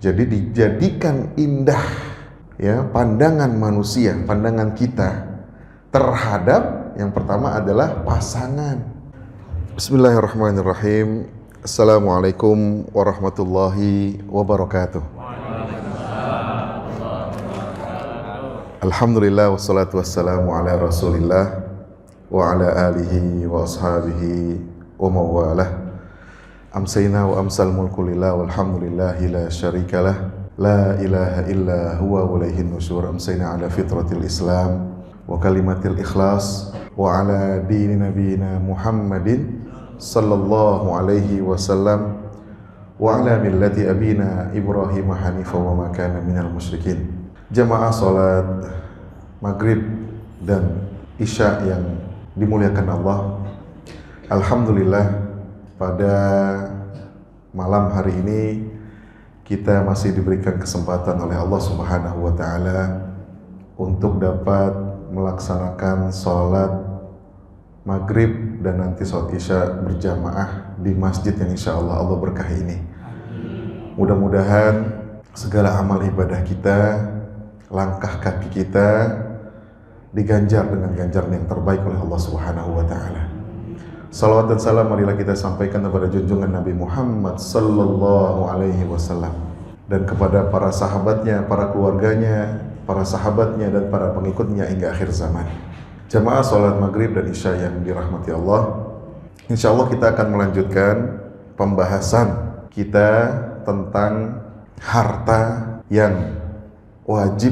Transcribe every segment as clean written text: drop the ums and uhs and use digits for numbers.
Jadi dijadikan indah ya pandangan manusia, pandangan kita terhadap yang pertama adalah pasangan. Bismillahirrahmanirrahim. Assalamualaikum warahmatullahi wabarakatuh. Alhamdulillah wassalatu wassalamu ala Rasulillah wa ala alihi wa ashabihi wa mawalah. Amsayna wa amsal mulku lillah walhamdulillahi la syarikalah la ilaha illa huwa wa ilaihin nusyur. Amsayna ala fitratil Islam wa kalimatil ikhlas wa ala dini nabiyina Muhammadin sallallahu alaihi wasallam wa ala millati abina Ibrahim hanifa wa ma kana minal musyrikin. Jamaah salat maghrib dan isya yang dimuliakan Allah, alhamdulillah pada malam hari ini kita masih diberikan kesempatan oleh Allah Subhanahu wa taala untuk dapat melaksanakan salat maghrib dan nanti salat isya berjamaah di masjid yang insya Allah Allah berkahi ini. Mudah-mudahan segala amal ibadah kita, langkah kaki kita diganjar dengan ganjaran yang terbaik oleh Allah Subhanahu wa taala. Salawat dan salam marilah kita sampaikan kepada junjungan Nabi Muhammad sallallahu alaihi wasallam dan kepada para sahabatnya, para keluarganya, para sahabatnya dan para pengikutnya hingga akhir zaman. Jamaah salat maghrib dan isya yang dirahmati Allah, insya Allah kita akan melanjutkan pembahasan kita tentang harta yang wajib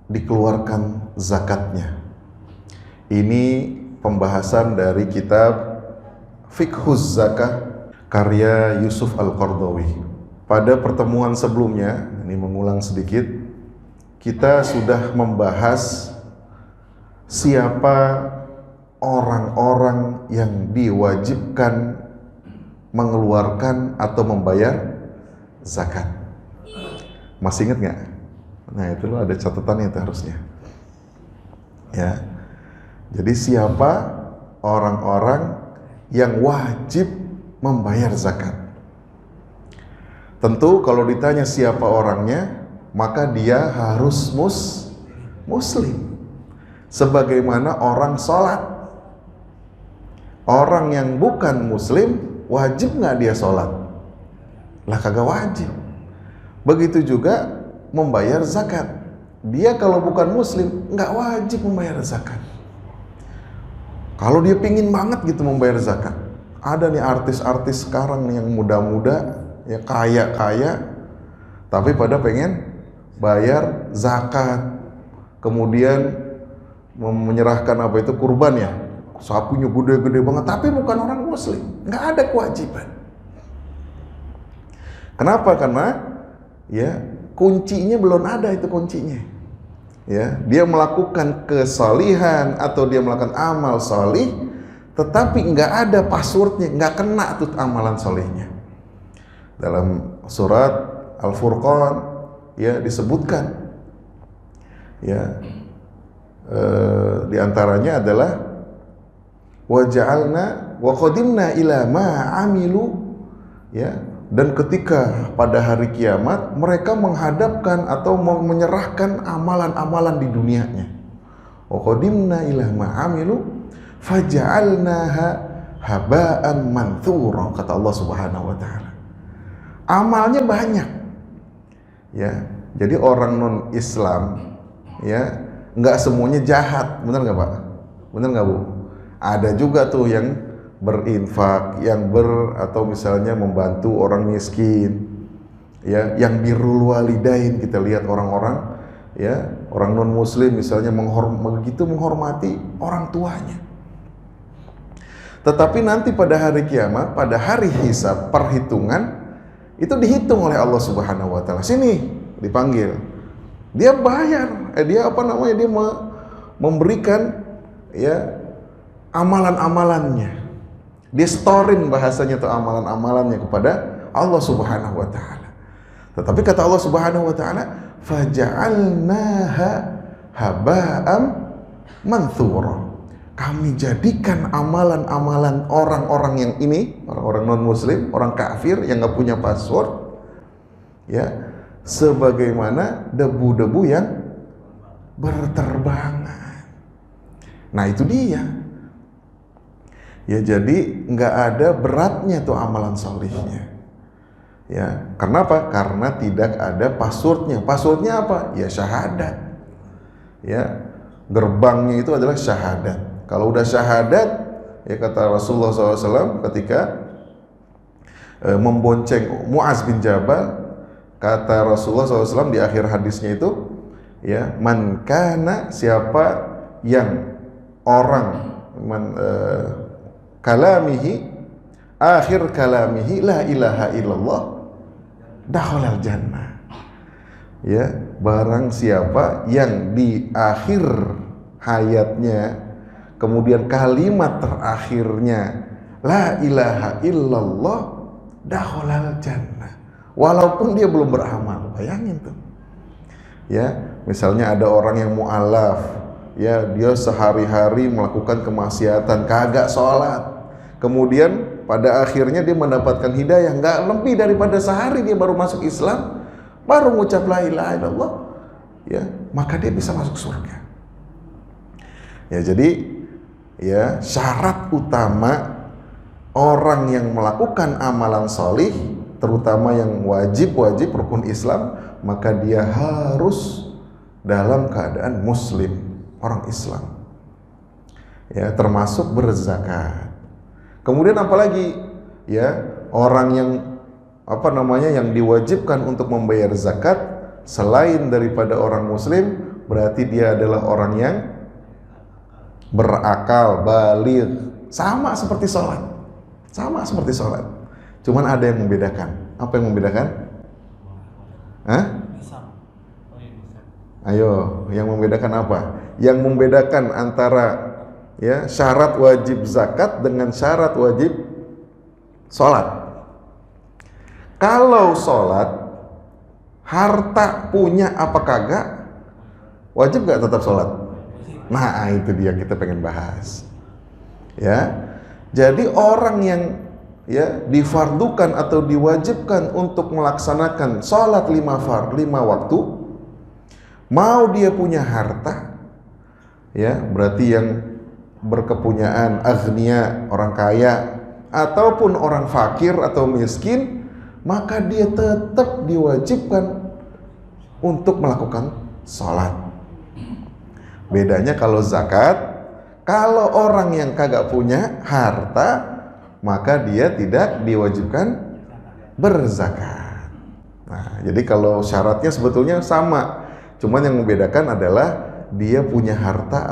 dikeluarkan zakatnya. Ini pembahasan dari kitab Fiqhuz Zakah karya Yusuf Al-Qardawi. Pada pertemuan sebelumnya, ini mengulang sedikit, kita sudah membahas siapa orang-orang yang diwajibkan mengeluarkan atau membayar zakat. Masih ingat nggak? Nah itu loh, ada catatannya itu harusnya. Ya. Jadi siapa orang-orang yang wajib membayar zakat? Tentu kalau ditanya siapa orangnya, maka dia harus muslim. Sebagaimana orang sholat. Orang yang bukan muslim, wajib nggak dia sholat? Lah kagak wajib. Begitu juga membayar zakat. Dia kalau bukan muslim, nggak wajib membayar zakat. Kalau dia pingin banget gitu membayar zakat, ada nih artis-artis sekarang nih yang muda-muda, ya kaya-kaya, tapi pada pengen bayar zakat, kemudian menyerahkan apa itu kurban ya, sapinya gede-gede banget, tapi bukan orang muslim, nggak ada kewajiban. Kenapa? Karena ya kuncinya belum ada itu kuncinya. Ya, dia melakukan kesalihan atau dia melakukan amal salih, tetapi nggak ada passwordnya, nggak kena tuh amalan salihnya. Dalam surat Al-Furqan ya disebutkan, ya di antaranya adalah waja'alna wa qadimna ila ma amilu, ya. Dan ketika pada hari kiamat mereka menghadapkan atau menyerahkan amalan-amalan di dunianya. Wa qadimna ila ma amilu faja'alnaha haba'an manthura, kata Allah Subhanahu wa taala. Amalnya banyak. Ya. Jadi orang non-Islam ya, enggak semuanya jahat, benar enggak Pak? Benar enggak Bu? Ada juga tuh yang berinfak, yang atau misalnya membantu orang miskin, ya, yang birrul walidain. Kita lihat orang-orang, ya, orang non muslim misalnya begitu menghormati orang tuanya. Tetapi nanti pada hari kiamat, pada hari hisab, perhitungan itu dihitung oleh Allah Subhanahu wa taala. Sini dipanggil. Dia bayar, dia memberikan ya amalan-amalannya. Dia storin bahasanya tuh amalan-amalannya kepada Allah Subhanahu wa taala. Tetapi kata Allah Subhanahu wa taala, faja'alnaha haba'am manthura. Kami jadikan amalan-amalan orang-orang yang ini, orang-orang non muslim, orang kafir yang nggak punya password, ya, sebagaimana debu-debu yang berterbangan. Nah itu dia. Ya jadi nggak ada beratnya tuh amalan solihnya. Ya, karena apa? Karena tidak ada passwordnya. Passwordnya apa? Ya syahadat. Ya, gerbangnya itu adalah syahadat. Kalau udah syahadat, ya kata Rasulullah SAW ketika membonceng Mu'az bin Jabal, kata Rasulullah SAW di akhir hadisnya itu, ya, man kana, siapa yang orang kalamihi, akhir kalamihi la ilaha illallah, dakhalal jannah. Ya, barang siapa yang di akhir hayatnya kemudian kalimat terakhirnya la ilaha illallah, dakhalal jannah. Walaupun dia belum beramal, bayangin tuh. Ya, misalnya ada orang yang mu'alaf, ya dia sehari-hari melakukan kemaksiatan, kagak sholat. Kemudian pada akhirnya dia mendapatkan hidayah, nggak lebih daripada sehari dia baru masuk Islam, baru mengucap la ilaha illallah, ya maka dia bisa masuk surga. Ya jadi ya syarat utama orang yang melakukan amalan solih, terutama yang wajib rukun Islam, maka dia harus dalam keadaan muslim, orang Islam. Ya termasuk berzakat. Kemudian apalagi ya orang yang yang diwajibkan untuk membayar zakat selain daripada orang muslim, berarti dia adalah orang yang berakal, baligh, sama seperti sholat. Sama seperti sholat. Cuman ada yang membedakan. Apa yang membedakan? Hah? Ayo, yang membedakan apa? Yang membedakan antara ya syarat wajib zakat dengan syarat wajib sholat. Kalau sholat harta punya apa kagak, wajib gak tetap sholat? Nah itu dia kita pengen bahas. Ya, jadi orang yang ya difardukan atau diwajibkan untuk melaksanakan sholat 5 waktu, mau dia punya harta, ya berarti yang berkepunyaan, aghnia, orang kaya, ataupun orang fakir atau miskin, maka dia tetap diwajibkan untuk melakukan sholat. Bedanya kalau zakat, kalau orang yang kagak punya harta, maka dia tidak diwajibkan berzakat. Nah, jadi kalau syaratnya sebetulnya sama, cuman yang membedakan adalah dia punya harta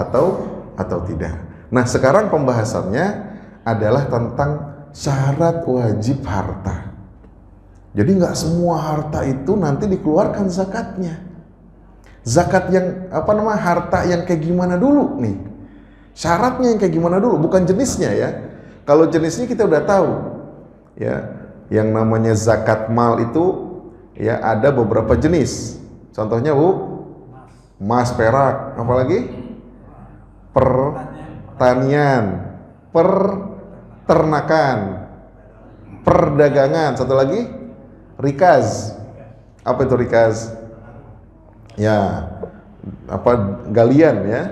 atau tidak. Nah sekarang pembahasannya adalah tentang syarat wajib harta. Jadi nggak semua harta itu nanti dikeluarkan zakatnya. Zakat yang harta yang kayak gimana dulu nih? Syaratnya yang kayak gimana dulu? Bukan jenisnya ya. Kalau jenisnya kita udah tahu. Ya, yang namanya zakat mal itu ya ada beberapa jenis. Contohnya emas, perak, apalagi pertanian, peternakan, perdagangan, satu lagi rikaz. Apa itu rikaz? Ya, galian ya,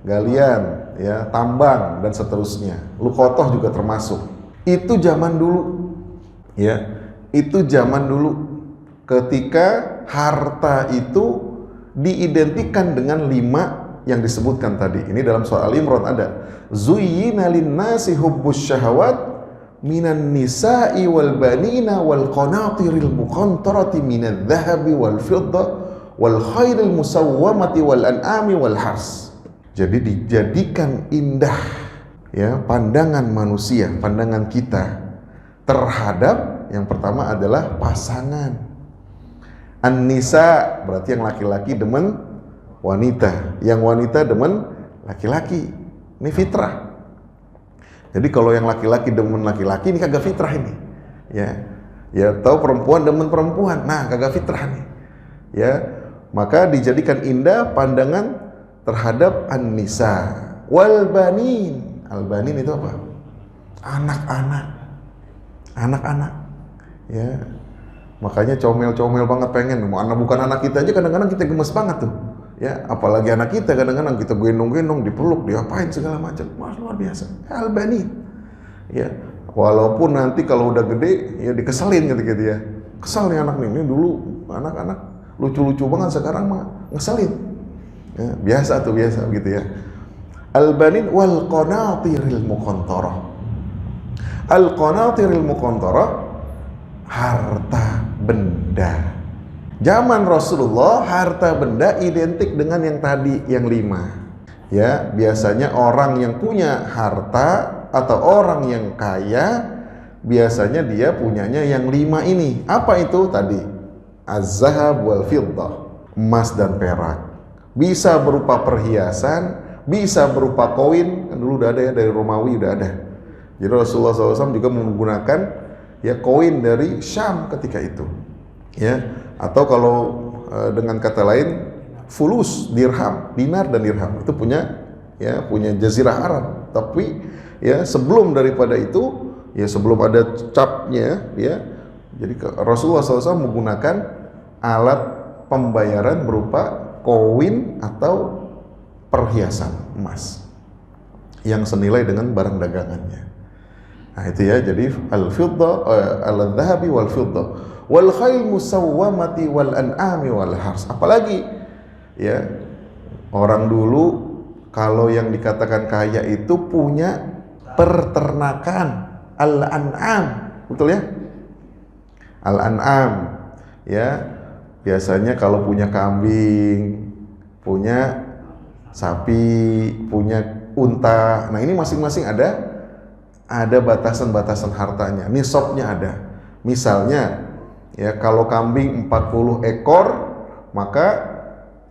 galian ya, tambang dan seterusnya. Lukotoh juga termasuk. Itu zaman dulu, ya, itu zaman dulu ketika harta itu diidentikan dengan 5 yang disebutkan tadi. Ini dalam surah Al-Imran ada. Zuyyina lin-nasi hubbus syahawat minan nisa'i wal banina wal qanatiril muqantarati minadh dhahabi wal fiddah wal khairil musawwamati wal an'ami wal hars. Jadi dijadikan indah ya pandangan manusia, pandangan kita terhadap yang pertama adalah pasangan. An-nisa berarti yang laki-laki demen wanita, yang wanita demen laki-laki. Ini fitrah. Jadi kalau yang laki-laki demen laki-laki ini kagak fitrah ini. Ya. Ya, tahu perempuan demen perempuan. Nah, kagak fitrah nih. Ya, maka dijadikan indah pandangan terhadap an-nisa wal banin. Al-banin itu apa? Anak-anak. Anak-anak. Ya. Makanya comel-comel banget pengen. Mana bukan anak kita aja kadang-kadang kita gemes banget tuh. Ya, apalagi anak kita kadang-kadang kita gendong-gendong, dipeluk, diapain segala macam. Mas luar biasa. Albani. Ya, walaupun nanti kalau udah gede ya dikeselin gitu ya. Kesel nih anak ini dulu anak-anak lucu-lucu banget, sekarang mah ngeselin. Ya, biasa gitu ya. Al-banin wal qanatiril muqantarah. Al-qanatiril muqantarah, harta benda. Zaman Rasulullah harta benda identik dengan yang tadi, yang 5. Ya, biasanya orang yang punya harta atau orang yang kaya biasanya dia punyanya yang 5 ini. Apa itu tadi? Az-zahab wal fiddah, emas dan perak. Bisa berupa perhiasan, bisa berupa koin. Kan dulu udah ada ya, dari Romawi udah ada. Jadi Rasulullah SAW juga menggunakan ya koin dari Syam ketika itu. Ya, atau kalau dengan kata lain fulus, dirham, dinar dan dirham itu punya Jazirah Arab. Tapi ya sebelum daripada itu, ya sebelum ada capnya, ya jadi Rasulullah SAW menggunakan alat pembayaran berupa koin atau perhiasan emas yang senilai dengan barang dagangannya. Nah itu ya, jadi al-fiddah, al-dhahabi wal-fiddah wal khayl musawwamati wal an'ami wal hars. Apalagi ya, orang dulu kalau yang dikatakan kaya itu punya peternakan, al-an'am, betul ya? Al-an'am ya, biasanya kalau punya kambing, punya sapi, punya unta. Nah, ini masing-masing ada batasan-batasan hartanya, nisabnya ada. Misalnya ya, kalau kambing 40 ekor, maka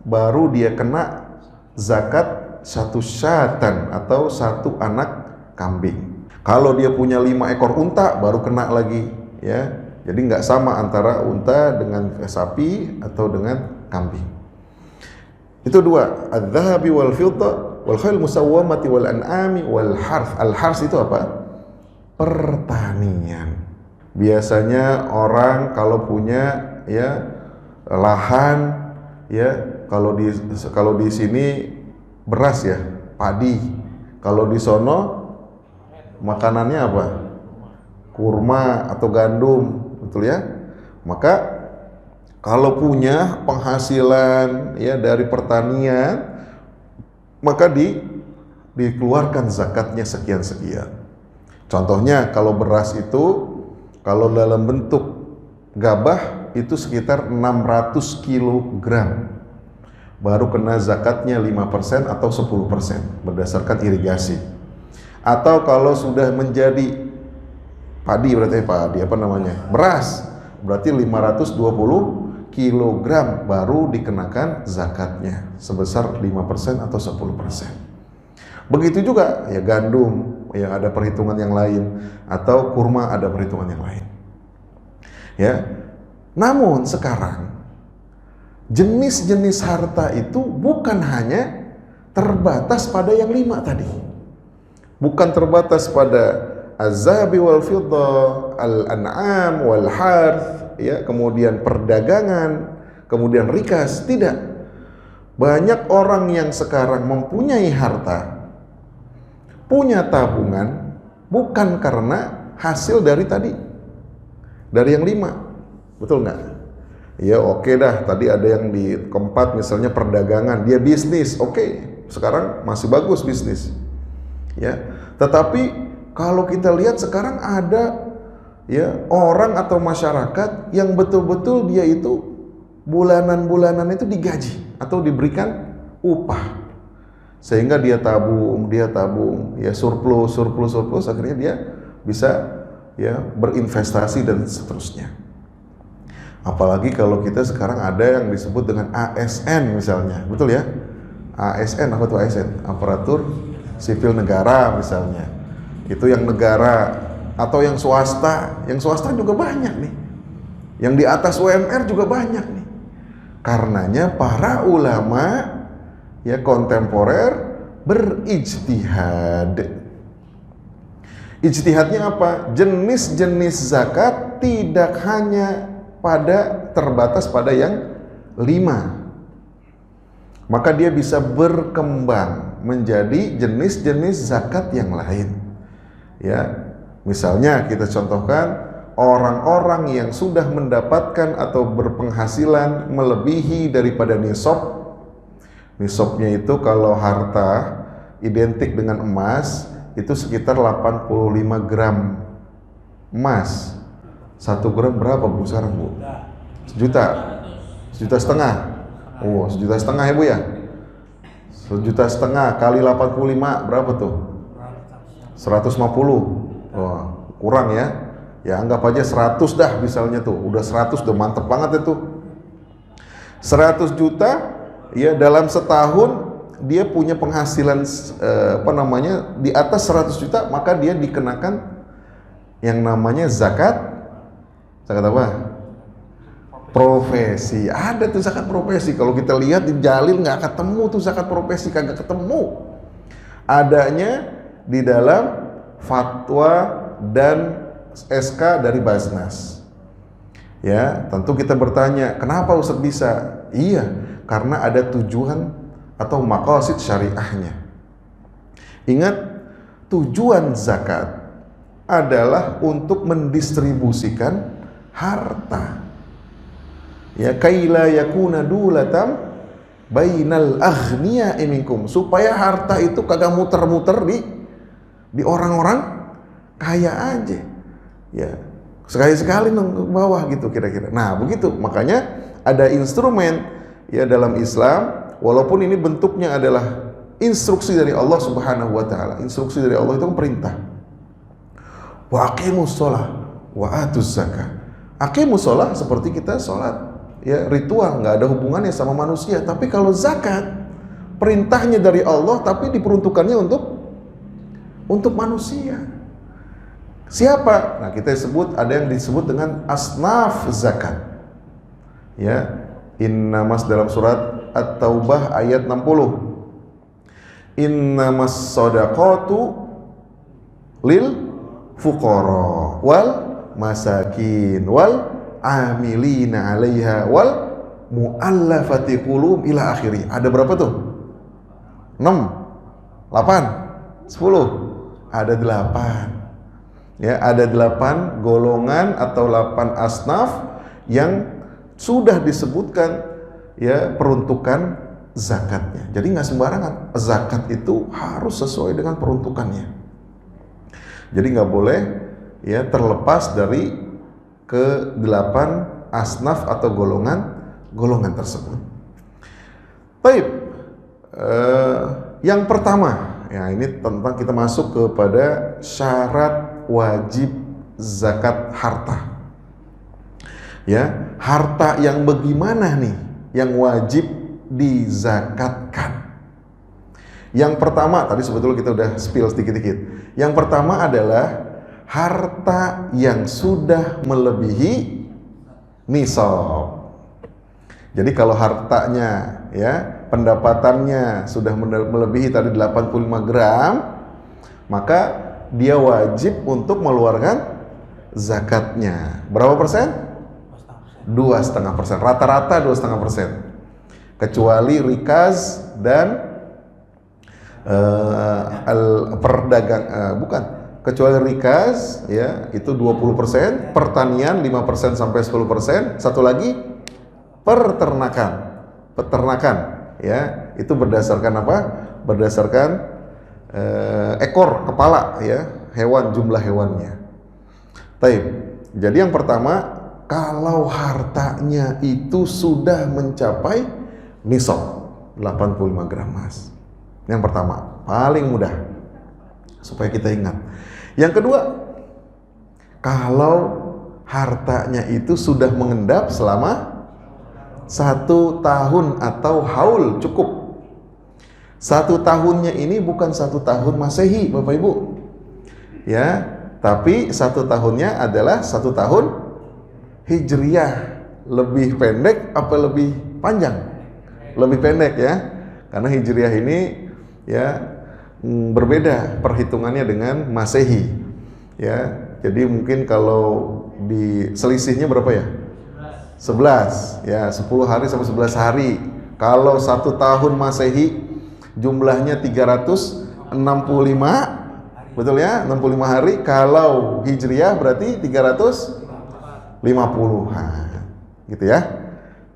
baru dia kena zakat 1 syatan atau 1 anak kambing. Kalau dia punya 5 ekor unta, baru kena lagi ya. Jadi nggak sama antara unta dengan sapi atau dengan kambing. Itu 2, adz-dzahabi wal fiddah wal khayl musawwamati wal an'ami wal harth. Al harth itu apa? Pertanian. Biasanya orang kalau punya ya lahan ya, kalau di sini beras ya, padi. Kalau di sono makanannya apa? Kurma atau gandum, betul ya? Maka kalau punya penghasilan ya dari pertanian, maka dikeluarkan zakatnya sekian-sekian. Contohnya kalau beras itu, kalau dalam bentuk gabah itu sekitar 600 kg, baru kena zakatnya 5% atau 10% berdasarkan irigasi. Atau kalau sudah menjadi padi, berarti beras, berarti 520 kg baru dikenakan zakatnya sebesar 5% atau 10%. Begitu juga ya gandum, yang ada perhitungan yang lain, atau kurma ada perhitungan yang lain. Ya. Namun sekarang jenis-jenis harta itu bukan hanya terbatas pada yang 5 tadi. Bukan terbatas pada az-zahabi wal fiddah, al-an'am wal harth, ya, kemudian perdagangan, kemudian rikas, tidak. Banyak orang yang sekarang mempunyai harta, punya tabungan, bukan karena hasil dari tadi, dari yang 5, betul nggak? Ya oke dah, tadi ada yang di keempat misalnya perdagangan, dia bisnis, oke, sekarang masih bagus bisnis, ya. Tetapi kalau kita lihat sekarang ada ya orang atau masyarakat yang betul-betul dia itu bulanan-bulanan itu digaji atau diberikan upah. Sehingga dia tabung, ya surplus, akhirnya dia bisa ya berinvestasi dan seterusnya. Apalagi kalau kita sekarang ada yang disebut dengan ASN misalnya, betul ya? ASN, apa tuh ASN? Aparatur Sipil Negara misalnya. Itu yang negara atau yang swasta juga banyak nih. Yang di atas UMR juga banyak nih. Karenanya para ulama ya kontemporer berijtihad. Ijtihadnya apa? Jenis-jenis zakat tidak hanya terbatas pada yang 5. Maka dia bisa berkembang menjadi jenis-jenis zakat yang lain. Ya, misalnya kita contohkan orang-orang yang sudah mendapatkan atau berpenghasilan melebihi daripada nisab. Nisabnya itu kalau harta identik dengan emas itu sekitar 85 gram emas. 1 gram berapa Bu sekarang Bu? 1 juta? 1,5 juta? Oh, 1,5 juta ya Bu ya? 1,5 juta kali 85 berapa tuh? 150. Oh, kurang ya. Ya anggap aja 100 dah misalnya tuh. Udah 100 udah mantep banget itu. 100 juta ya dalam setahun dia punya penghasilan di atas 100 juta, maka dia dikenakan yang namanya zakat apa? Profesi. Ada tuh zakat profesi. Kalau kita lihat di Jalil nggak ketemu tuh zakat profesi, kagak ketemu. Adanya di dalam fatwa dan SK dari Basnas. Ya, tentu kita bertanya, kenapa Ustadz bisa? Iya, karena ada tujuan atau maqasid syariahnya. Ingat, tujuan zakat adalah untuk mendistribusikan harta. Ya, kaila yakuna dulatam bainal aghniya'i minkum, supaya harta itu kagak muter-muter di orang-orang kaya aja. Ya, sekali-sekali ke bawah gitu kira-kira. Nah, begitu. Makanya ada instrumen ya dalam Islam. Walaupun ini bentuknya adalah instruksi dari Allah Subhanahu wa taala. Instruksi dari Allah itu kan perintah. Wa aqimus shalah wa atuz zakah. Aqimus shalah seperti kita sholat, ya ritual, nggak ada hubungannya sama manusia. Tapi kalau zakat, perintahnya dari Allah tapi diperuntukannya untuk manusia. Siapa? Nah, kita sebut, ada yang disebut dengan asnaf zakat. Ya, innamas dalam surat At-Taubah ayat 60. Innamas shadaqatu lil fuqara wal masakin wal amilina 'alaiha wal mu'allafati qulub ila akhiri. Ada berapa tuh? 6, 8, 10. Ada 8. Ya, ada 8 golongan atau 8 asnaf yang sudah disebutkan ya peruntukan zakatnya. Jadi nggak sembarangan. Zakat itu harus sesuai dengan peruntukannya. Jadi nggak boleh ya terlepas dari ke-8 asnaf atau golongan tersebut. Baik, yang pertama ya ini tentang kita masuk kepada syarat wajib zakat harta. Ya, harta yang bagaimana nih yang wajib dizakatkan? Yang pertama, tadi sebetulnya kita udah spill sedikit-sedikit. Yang pertama adalah harta yang sudah melebihi nisab. Jadi kalau hartanya ya, pendapatannya sudah melebihi tadi 85 gram, maka dia wajib untuk mengeluarkan zakatnya. Berapa persen? 2,5%. Rata-rata 2,5%. Kecuali rikaz dan kecuali rikaz ya itu 20%, pertanian 5% sampai 10%, satu lagi peternakan ya itu berdasarkan apa? Berdasarkan ekor kepala ya hewan, jumlah hewannya. Taib. Jadi yang pertama, kalau hartanya itu sudah mencapai nisab 85 gram emas. Yang pertama, paling mudah supaya kita ingat. Yang kedua, kalau hartanya itu sudah mengendap selama 1 tahun atau haul cukup. 1 tahunnya ini bukan 1 tahun Masehi, Bapak Ibu. Ya, tapi 1 tahunnya adalah 1 tahun Hijriyah. Lebih pendek apa lebih panjang? Lebih pendek ya, karena Hijriyah ini ya berbeda perhitungannya dengan Masehi ya. Jadi mungkin kalau di selisihnya berapa ya? 11 ya, 10 hari sampai 11 hari. Kalau 1 tahun Masehi jumlahnya 365, betul ya, 65 hari. Kalau Hijriah berarti 350-an gitu ya.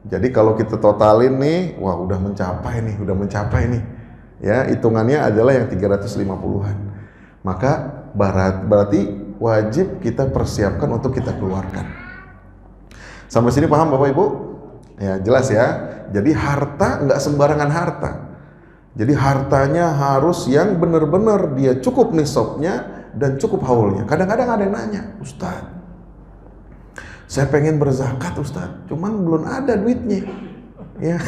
Jadi kalau kita totalin nih, wah udah mencapai nih ya, hitungannya adalah yang 350-an. Maka berarti wajib kita persiapkan untuk kita keluarkan. Sampai sini paham Bapak Ibu? Ya jelas ya. Jadi harta nggak sembarangan harta. Jadi hartanya harus yang benar-benar dia cukup nisabnya dan cukup haulnya. Kadang-kadang ada yang nanya, Ustaz, saya pengen berzakat Ustaz, cuman belum ada duitnya. Ya,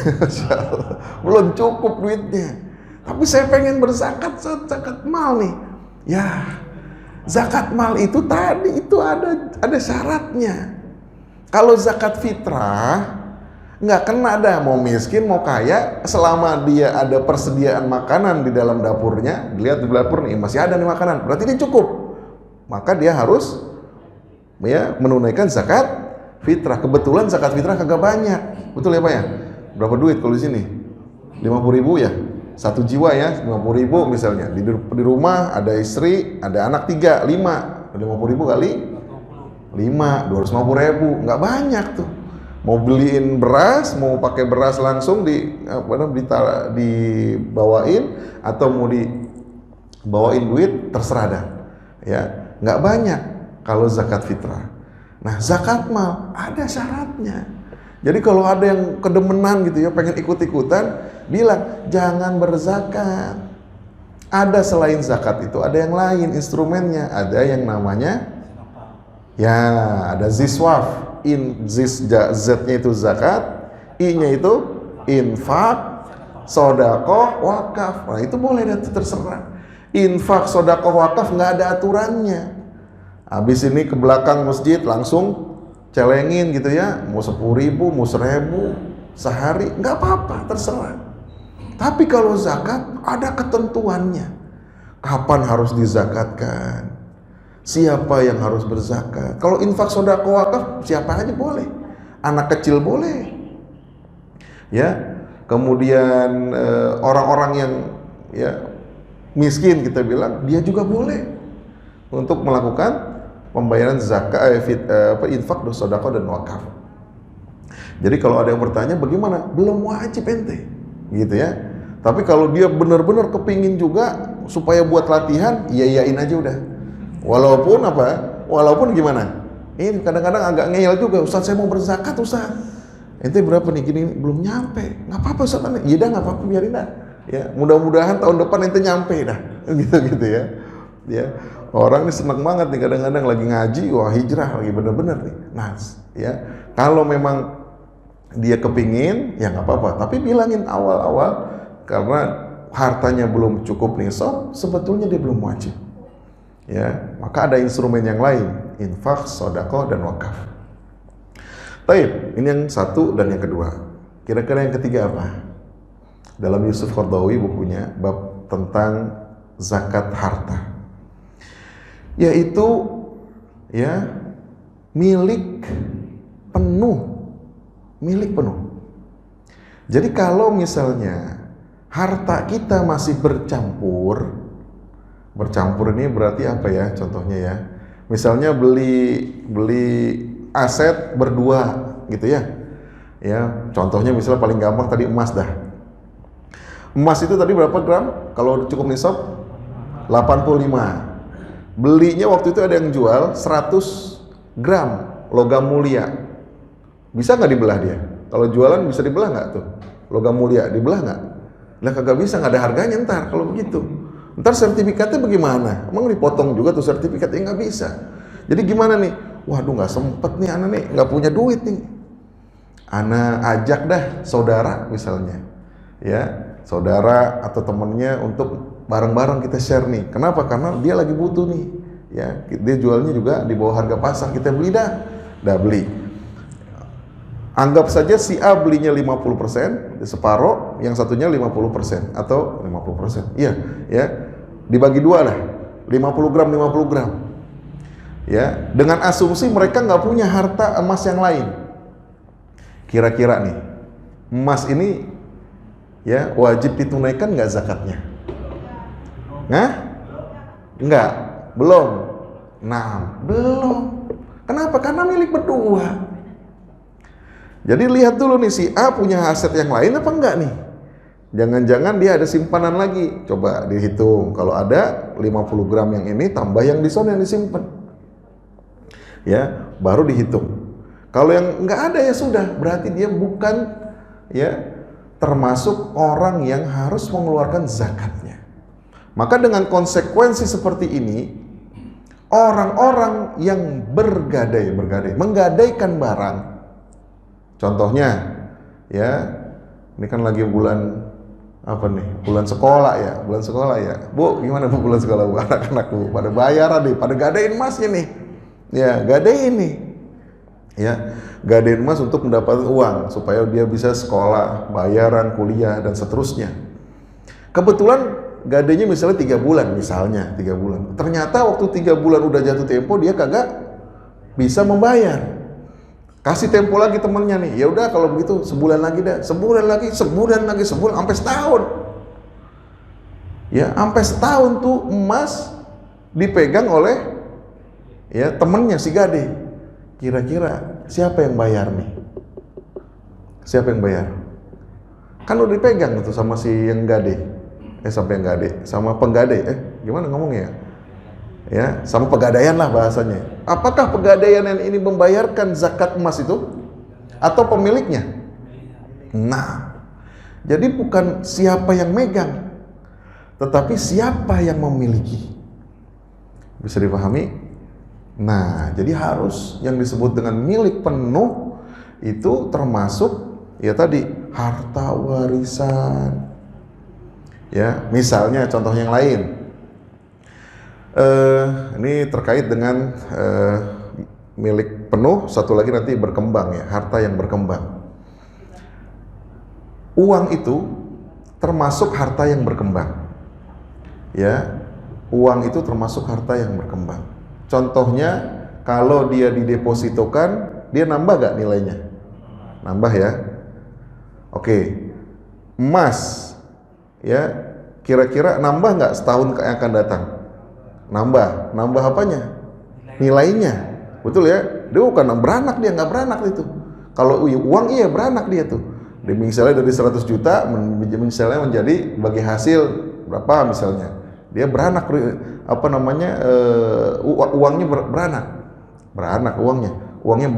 belum cukup duitnya. Tapi saya pengen berzakat, zakat mal nih. Ya, zakat mal itu tadi itu ada syaratnya. Kalau zakat fitrah nggak kena dah, mau miskin mau kaya, selama dia ada persediaan makanan di dalam dapurnya, dilihat di dapur nih masih ada nih makanan, berarti dia cukup, maka dia harus ya menunaikan zakat fitrah. Kebetulan zakat fitrah kagak banyak, betul ya Pak ya? Berapa duit kalau di sini? 50.000 ya, satu jiwa ya, 50.000 misalnya. Di rumah ada istri, ada anak 3, 5, 50.000 kali 5, 250.000, nggak banyak tuh. Mau beliin beras, mau pakai beras langsung dibawain atau mau dibawain duit, terserah dah. Ya, nggak banyak kalau zakat fitrah. Nah, zakat mal ada syaratnya. Jadi kalau ada yang kedemenan gitu ya, pengen ikut-ikutan, bilang jangan berzakat. Ada selain zakat itu, ada yang lain instrumennya, ada yang namanya ya, ada ziswaf, z-nya itu zakat, i-nya itu infak, sodakoh, wakaf. Nah itu boleh, terserah. Infak, sodakoh, wakaf nggak ada aturannya. Habis ini ke belakang masjid langsung celengin gitu ya, mau 10.000, mau 1.000 sehari, nggak apa-apa, terserah. Tapi kalau zakat ada ketentuannya, kapan harus dizakatkan, siapa yang harus berzakat. Kalau infak, sedekah, wakaf siapa aja boleh, anak kecil boleh ya. Kemudian orang-orang yang ya miskin kita bilang dia juga boleh untuk melakukan pembayaran zakat, infak, sedekah dan wakaf. Jadi kalau ada yang bertanya bagaimana, belum wajib ente gitu ya. Tapi kalau dia benar-benar kepingin juga supaya buat latihan, iyain aja udah. Walaupun gimana? Ini kadang-kadang agak ngeyel juga, Ustaz saya mau berzakat Ustaz. Ente berapa nih? Gini belum nyampe. Nggak apa-apa Ustaz. Iya dah nggak apa-apa, biarin dah. Ya, mudah-mudahan tahun depan ente nyampe dah. Gitu ya. Ya. Orang ini senang banget nih kadang-kadang lagi ngaji, wah hijrah lagi bener-bener nih. Nah, ya. Kalau memang dia kepingin, ya nggak apa-apa. Tapi bilangin awal-awal, karena hartanya belum cukup nisab, sebetulnya dia belum wajib. Ya, maka ada instrumen yang lain, infak, sedekah dan wakaf. Baik, ini yang satu dan yang kedua. Kira-kira yang ketiga apa? Dalam Yusuf Qaradawi bukunya bab tentang zakat harta, yaitu ya milik penuh. Jadi kalau misalnya harta kita masih bercampur ini berarti apa ya contohnya ya, misalnya beli aset berdua gitu ya, contohnya misalnya paling gampang tadi emas dah. Emas itu tadi berapa gram kalau cukup nisab? 85. Belinya waktu itu ada yang jual 100 gram logam mulia, bisa nggak dibelah dia? Kalau jualan bisa dibelah nggak tuh logam mulia, dibelah nggak? Lah kagak bisa, nggak ada harganya ntar kalau begitu. Ntar sertifikatnya bagaimana? Emang dipotong juga tuh sertifikatnya? Nggak bisa. Jadi gimana nih? Waduh nggak sempet nih anak nih, nggak punya duit nih. Anak ajak dah saudara misalnya, ya saudara atau temennya untuk bareng-bareng kita share nih. Kenapa? Karena dia lagi butuh nih. Ya, dia jualnya juga di bawah harga pasar, kita beli dah beli. Anggap saja si A belinya 50%, separoh, yang satunya 50% atau 50%. Iya, ya. Dibagi dua lah. 50 gram. Ya, dengan asumsi mereka nggak punya harta emas yang lain. Kira-kira nih, emas ini ya wajib ditunaikan nggak zakatnya? Nah, nggak, belum. Nah, belum. Kenapa? Karena milik berdua. Jadi lihat dulu nih, si A punya aset yang lain apa enggak nih? Jangan-jangan dia ada simpanan lagi. Coba dihitung. Kalau ada 50 gram yang ini tambah yang di sana yang disimpan. Ya, baru dihitung. Kalau yang enggak ada ya sudah, berarti dia bukan ya termasuk orang yang harus mengeluarkan zakatnya. Maka dengan konsekuensi seperti ini, orang-orang yang bergadai, menggadaikan barang. Contohnya ya, ini kan lagi bulan apa nih? Bulan sekolah ya. Bu, gimana Bu bulan sekolah Bu? Anak-anak Bu pada bayaran nih, pada gadein emasnya nih. Ya, gadein nih. Ya, gadein emas untuk mendapatkan uang supaya dia bisa sekolah, bayaran, kuliah dan seterusnya. Kebetulan gadenya misalnya 3 bulan misalnya, 3 bulan. Ternyata waktu 3 bulan udah jatuh tempo dia kagak bisa membayar. Kasih tempo lagi temennya nih, ya udah kalau begitu sebulan lagi dah, sebulan lagi, sampai setahun. Ya, sampai setahun tuh emas dipegang oleh ya temennya si gade. Kira-kira siapa yang bayar nih? Siapa yang bayar? Kan udah dipegang tuh sama si yang gade. Sama penggade. Gimana ngomongnya ya? Ya, sama pegadaian lah bahasanya. Apakah pegadaian yang ini membayarkan zakat emas itu atau pemiliknya? Nah, jadi bukan siapa yang megang, tetapi siapa yang memiliki. Bisa dipahami? Nah, jadi harus yang disebut dengan milik penuh itu termasuk ya tadi harta warisan. Ya, misalnya contoh yang lain. Ini terkait dengan milik penuh, satu lagi nanti berkembang ya, harta yang berkembang. Uang itu termasuk harta yang berkembang. Ya, uang itu termasuk harta yang berkembang. Contohnya kalau dia didepositokan, dia nambah gak nilainya? Nambah ya. Oke. Emas ya, kira-kira nambah nggak setahun yang akan datang? Nambah apanya? Nilainya, betul ya? Dia bukan beranak, dia nggak beranak itu. Kalau uang iya beranak dia tuh. Dia misalnya dari 100 juta misalnya menjadi bagi hasil berapa misalnya? Dia beranak uangnya beranak uangnya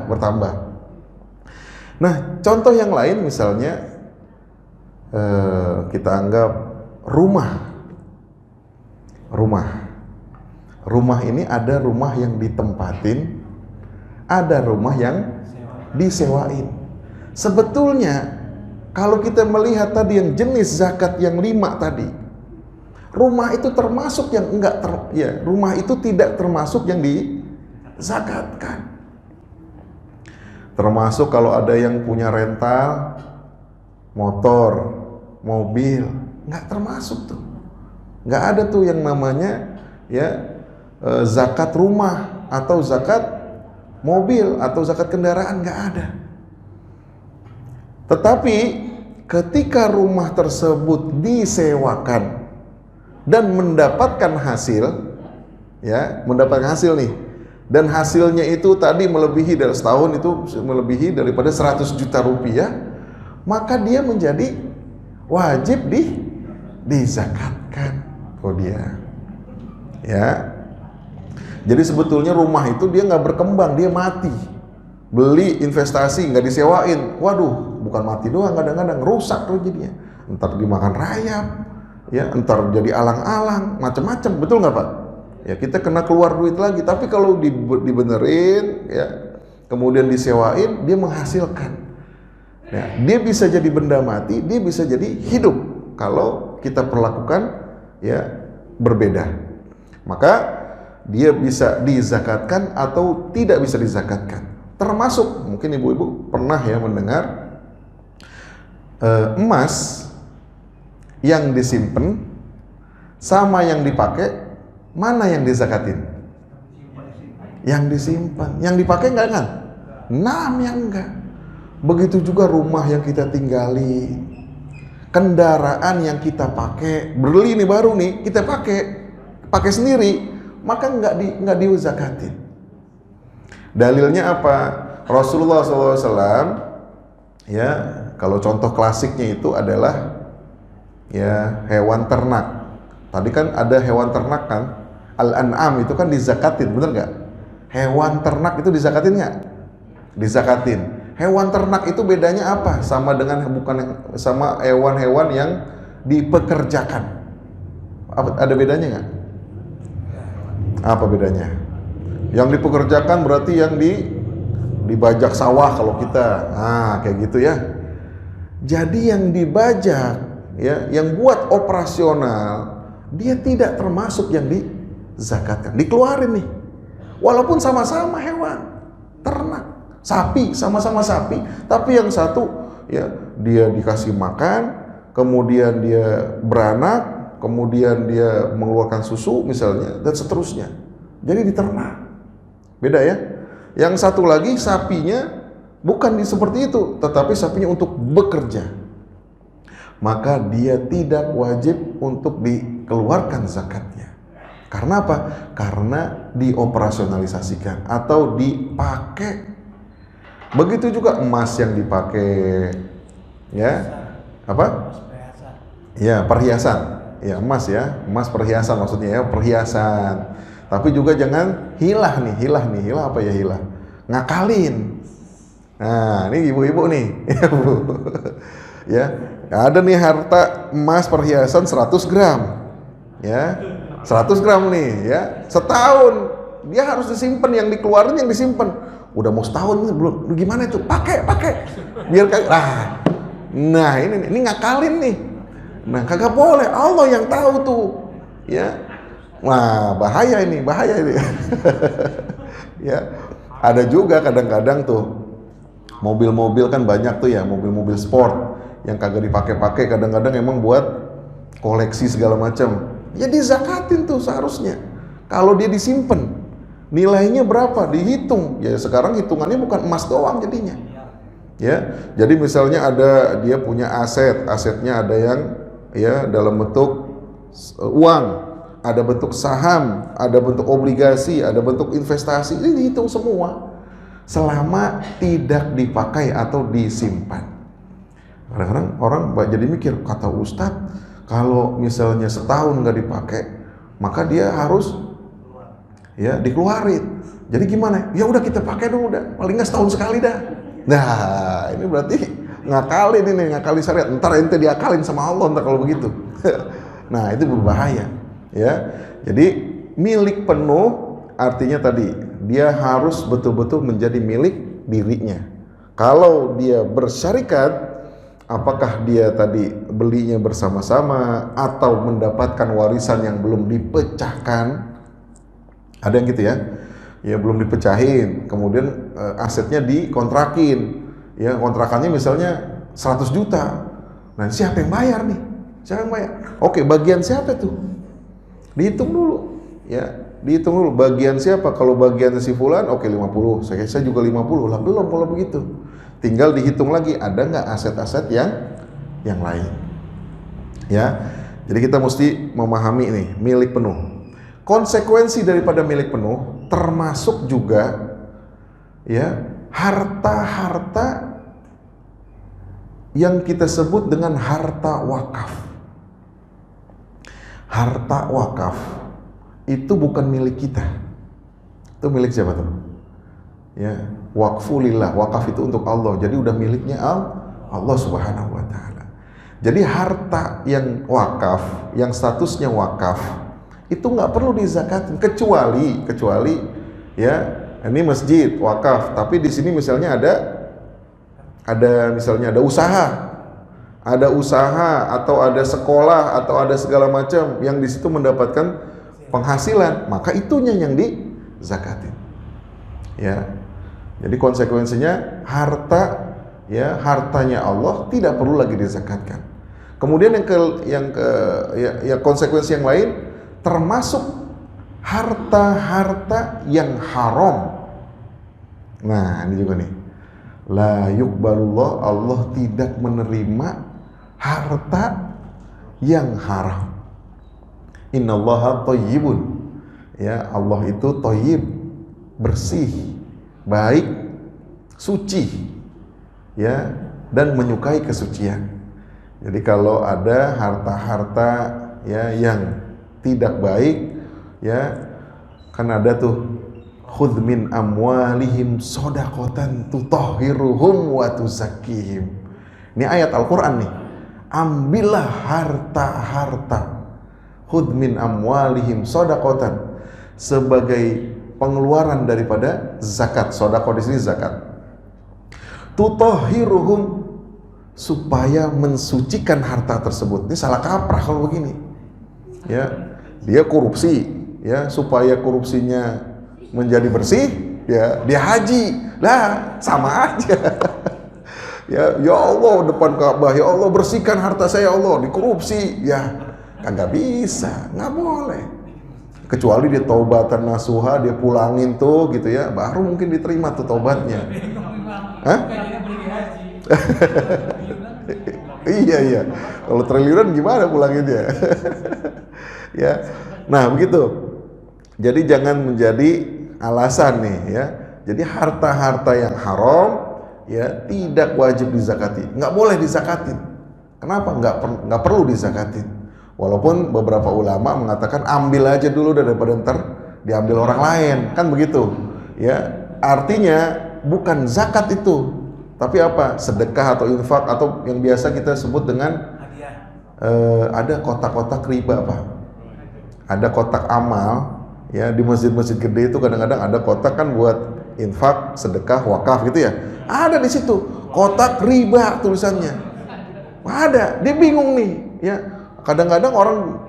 bertambah. Nah, contoh yang lain misalnya kita anggap rumah ini ada rumah yang ditempatin, ada rumah yang disewain. Sebetulnya kalau kita melihat tadi yang jenis zakat yang 5 tadi, rumah itu termasuk yang rumah itu tidak termasuk yang dizakatkan. Termasuk kalau ada yang punya rental motor, mobil, nggak termasuk tuh. Nggak ada tuh yang namanya ya zakat rumah atau zakat mobil atau zakat kendaraan, nggak ada. Tetapi ketika rumah tersebut disewakan dan mendapatkan hasil nih, dan hasilnya itu tadi melebihi dari setahun itu melebihi daripada 100 juta rupiah, maka dia menjadi wajib dizakatkan. Dia ya, jadi sebetulnya rumah itu dia nggak berkembang, dia mati. Beli investasi nggak disewain, waduh, bukan mati doang, kadang-kadang rusak tuh jadinya. Entar dimakan rayap, ya, entar jadi alang-alang, macam-macam, betul nggak Pak? Ya, kita kena keluar duit lagi. Tapi kalau dibenerin, ya, kemudian disewain, dia menghasilkan. Ya, dia bisa jadi benda mati, dia bisa jadi hidup kalau kita perlakukan ya berbeda. Maka dia bisa dizakatkan atau tidak bisa dizakatkan. Termasuk mungkin ibu-ibu pernah ya mendengar emas yang disimpan sama yang dipakai, mana yang dizakatin? Yang disimpan. Yang dipakai enggak kan? Yang enggak. Begitu juga rumah yang kita tinggali, kendaraan yang kita pakai, beli nih baru nih, kita pakai sendiri, maka nggak dizakatin. Dalilnya apa? Rasulullah SAW, ya, kalau contoh klasiknya itu adalah ya hewan ternak. Tadi kan ada hewan ternak kan, al-an'am itu kan dizakatin, bener nggak? Hewan ternak itu dizakatin nggak? Dizakatin. Hewan ternak itu bedanya apa? Sama dengan sama hewan-hewan yang dipekerjakan. Ada bedanya nggak? Apa bedanya? Yang dipekerjakan berarti yang dibajak sawah kalau kita, kayak gitu ya. Jadi yang dibajak, ya, yang buat operasional, dia tidak termasuk yang dizakatkan, dikeluarin nih. Walaupun sama-sama hewan ternak, sapi, sama-sama sapi, tapi yang satu ya dia dikasih makan, kemudian dia beranak, kemudian dia mengeluarkan susu misalnya, dan seterusnya. Jadi diternak. Beda ya. Yang satu lagi sapinya bukan seperti itu, tetapi sapinya untuk bekerja. Maka dia tidak wajib untuk dikeluarkan zakatnya. Karena apa? Karena dioperasionalisasikan atau dipakai. Begitu juga emas yang dipakai, ya, apa? Ya, perhiasan. Ya, emas ya, emas perhiasan maksudnya ya, perhiasan. Tapi juga jangan hilah apa ya hilah? Ngakalin. Nah, ini ibu-ibu nih, ya, ada nih harta emas perhiasan 100 gram, ya. 100 gram nih ya, setahun dia harus disimpan, yang dikeluarin yang disimpan. Udah mau setahun belum, gimana itu? Pakai biar kayak nah ini ngakalin nih. Nah, kagak boleh, Allah yang tahu tuh ya. Wah, bahaya ini ya. Ada juga kadang-kadang tuh mobil-mobil kan banyak tuh ya, mobil-mobil sport yang kagak dipakai-pakai, kadang-kadang emang buat koleksi segala macam. Ya dizakatin tuh seharusnya. Kalau dia disimpan, nilainya berapa? Dihitung. Ya sekarang hitungannya bukan emas doang jadinya. Ya, jadi misalnya dia punya asetnya ada yang ya dalam bentuk uang, ada bentuk saham, ada bentuk obligasi, ada bentuk investasi. Ini dihitung semua. Selama tidak dipakai atau disimpan. Kadang-kadang orang jadi mikir, kata Ustadz, kalau misalnya setahun nggak dipakai, maka dia harus ya dikeluarin. Jadi gimana? Ya udah kita pakai dulu dah, paling nggak setahun sekali dah. Nah ini berarti ngakali syariat. Ntar ente diakalin sama Allah ntar kalau begitu. Nah itu berbahaya. Ya, jadi milik penuh artinya tadi dia harus betul-betul menjadi milik dirinya. Kalau dia bersyarikat, apakah dia tadi belinya bersama-sama atau mendapatkan warisan yang belum dipecahkan? Ada yang gitu ya, ya belum dipecahin, kemudian asetnya dikontrakin, ya kontrakannya misalnya 100 juta. Nah siapa yang bayar nih? Siapa yang bayar? Oke, bagian siapa tuh? Dihitung dulu, ya dihitung dulu bagian siapa. Kalau bagian si fulan, oke 50, saya juga 50 lah, belum kalau begitu. Tinggal dihitung lagi ada nggak aset-aset yang lain, ya. Jadi kita mesti memahami nih milik penuh. Konsekuensi daripada milik penuh termasuk juga ya harta-harta yang kita sebut dengan harta wakaf. Harta wakaf itu bukan milik kita. Itu milik siapa tuh? Ya, waqfulillah, wakaf itu untuk Allah. Jadi udah miliknya Allah Subhanahu wa taala. Jadi harta yang wakaf, yang statusnya wakaf, itu nggak perlu dizakatin kecuali ya, ini masjid wakaf, tapi di sini misalnya ada usaha atau ada sekolah atau ada segala macam yang di situ mendapatkan penghasilan, maka itunya yang dizakatin. Ya. Jadi konsekuensinya hartanya Allah tidak perlu lagi dizakatkan. Kemudian konsekuensi yang lain termasuk harta-harta yang haram. Nah, ini juga nih. La yuqbalullah, Allah tidak menerima harta yang haram. Innallaha thayyibun. Ya, Allah itu thayyib, bersih, baik, suci. Ya, dan menyukai kesucian. Jadi kalau ada harta-harta ya yang tidak baik, ya kan ada tuh khudz min amwalihim shadaqatan tutahhiruhum wa tuzakkihim. Ini ayat Al-Qur'an nih. Ambillah harta-harta, khudz min amwalihim shadaqatan, sebagai pengeluaran daripada zakat. Shadaqah di sini zakat. Tutahhiruhum, supaya mensucikan harta tersebut. Ini salah kaprah kalau begini. Ya, dia korupsi, ya supaya korupsinya menjadi bersih, ya dia haji. Lah, sama aja. Ya Allah, depan Ka'bah, ya Allah bersihkan harta saya, ya Allah, dikorupsi. Ya, kagak bisa, nggak boleh. Kecuali dia taubatan nasuha, dia pulangin tuh gitu ya, baru mungkin diterima tuh taubatnya. Hah? Iya. Kalau triliunan gimana pulanginnya? Ya. Nah, begitu. Jadi jangan menjadi alasan nih ya. Jadi harta-harta yang haram ya tidak wajib dizakati. Nggak boleh dizakatin. Kenapa? Nggak perlu dizakatin. Walaupun beberapa ulama mengatakan ambil aja dulu daripada ntar diambil orang lain. Kan begitu. Ya. Artinya bukan zakat itu. Tapi apa? Sedekah atau infak atau yang biasa kita sebut dengan ada kotak-kotak riba, Pak. Ada kotak amal, ya di masjid-masjid gede itu kadang-kadang ada kotak kan buat infak, sedekah, wakaf gitu ya. Ada di situ kotak riba tulisannya. Ada, dia bingung nih, ya. Kadang-kadang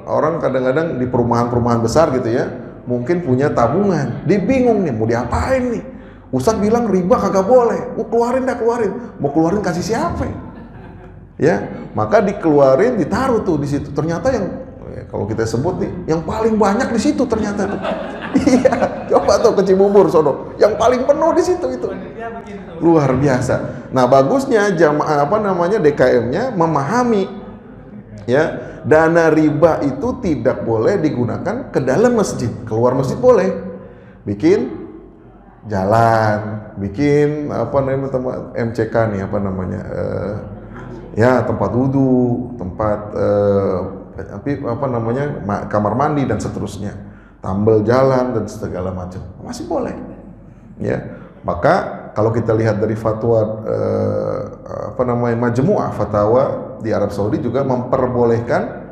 orang kadang-kadang di perumahan-perumahan besar gitu ya, mungkin punya tabungan. Dia bingung nih mau diapain nih. Ustadz bilang riba kagak boleh. Keluarin. Mau keluarin kasih siapa? Ya, maka dikeluarin, ditaruh tuh di situ. Ternyata yang kalau kita sebut nih, yang paling banyak di situ ternyata tuh. Iya, coba tuh ke Cibubur sono. Yang paling penuh di situ itu. Luar biasa. Nah, bagusnya jamaah DKM-nya memahami ya, dana riba itu tidak boleh digunakan ke dalam masjid. Keluar masjid boleh. Bikin jalan, bikin MCK nih ya tempat wudhu, tempat kamar mandi dan seterusnya, tambal jalan dan segala macam masih boleh. Ya, maka kalau kita lihat dari fatwa Majmu'ah Fatawa di Arab Saudi juga memperbolehkan